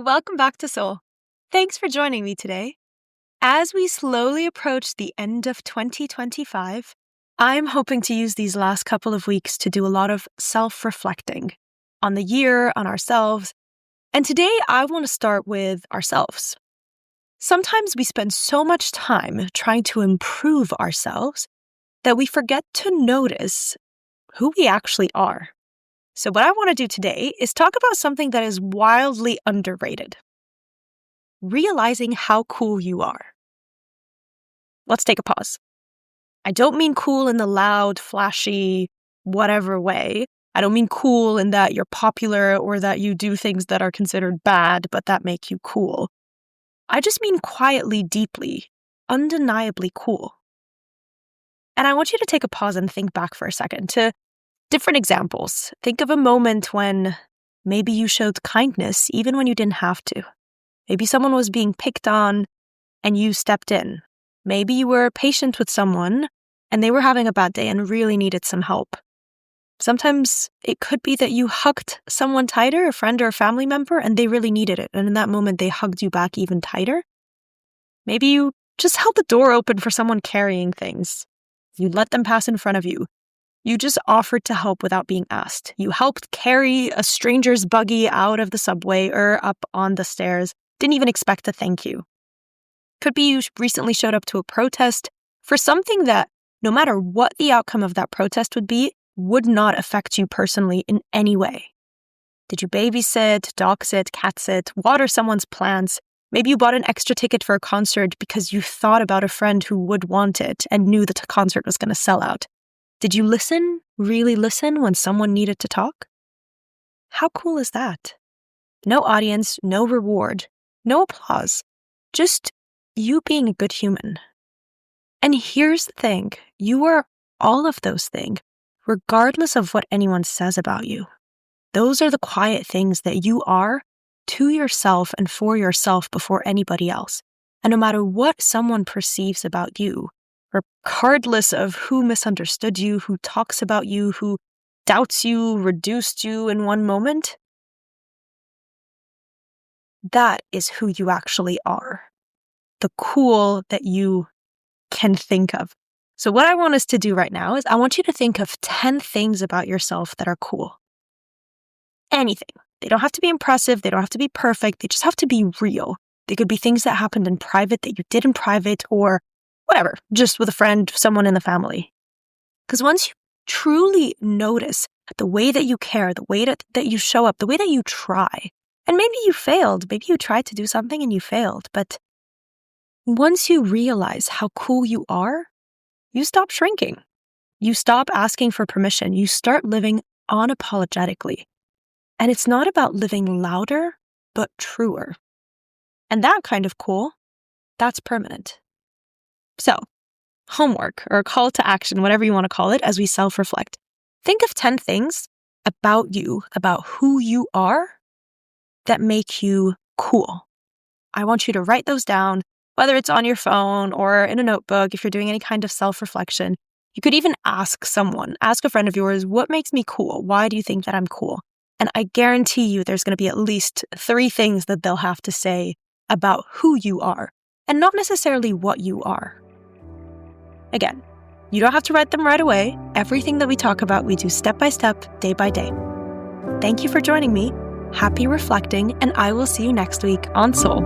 welcome back to Soul. Thanks for joining me today. As we slowly approach the end of 2025, I'm hoping to use these last couple of weeks to do a lot of self-reflecting on the year, on ourselves. And today I want to start with ourselves. Sometimes we spend so much time trying to improve ourselves that we forget to notice who we actually are. So what I want to do today is talk about something that is wildly underrated. Realizing how cool you are. Let's take a pause. I don't mean cool in the loud, flashy, whatever way. I don't mean cool in that you're popular or that you do things that are considered bad, but that make you cool. I just mean quietly, deeply, undeniably cool. And I want you to take a pause and think back for a second to different examples. Think of a moment when maybe you showed kindness even when you didn't have to. Maybe someone was being picked on and you stepped in. Maybe you were patient with someone and they were having a bad day and really needed some help. Sometimes it could be that you hugged someone tighter, a friend or a family member, and they really needed it. And in that moment, they hugged you back even tighter. Maybe you just held the door open for someone carrying things. You let them pass in front of you. You just offered to help without being asked. You helped carry a stranger's buggy out of the subway or up on the stairs. Didn't even expect a thank you. Could be you recently showed up to a protest for something that, no matter what the outcome of that protest would be, would not affect you personally in any way. Did you babysit, dog sit, cat sit, water someone's plants? Maybe you bought an extra ticket for a concert because you thought about a friend who would want it and knew that the concert was going to sell out. Did you listen, really listen when someone needed to talk? How cool is that? No audience, no reward, no applause, just you being a good human. And here's the thing, you are all of those things, regardless of what anyone says about you. Those are the quiet things that you are to yourself and for yourself before anybody else. And no matter what someone perceives about you, regardless of who misunderstood you, who talks about you, who doubts you, reduced you in one moment, that is who you actually are. The cool that you can think of. So what I want us to do right now is I want you to think of 10 things about yourself that are cool. Anything. They don't have to be impressive. They don't have to be perfect. They just have to be real. They could be things that happened in private that you did in private or whatever, just with a friend, someone in the family. Because once you truly notice the way that you care, the way that you show up, the way that you try, and maybe you failed, maybe you tried to do something and you failed, but once you realize how cool you are, you stop shrinking. You stop asking for permission. You start living unapologetically. And it's not about living louder, but truer. And that kind of cool, that's permanent. So, homework or call to action, whatever you want to call it, as we self-reflect. Think of 10 things about you, about who you are, that make you cool. I want you to write those down, whether it's on your phone or in a notebook, if you're doing any kind of self-reflection. You could even ask a friend of yours, what makes me cool? Why do you think that I'm cool? And I guarantee you there's going to be at least 3 things that they'll have to say about who you are, and not necessarily what you are. Again, you don't have to write them right away. Everything that we talk about, we do step by step, day by day. Thank you for joining me. Happy reflecting, and I will see you next week on Soul.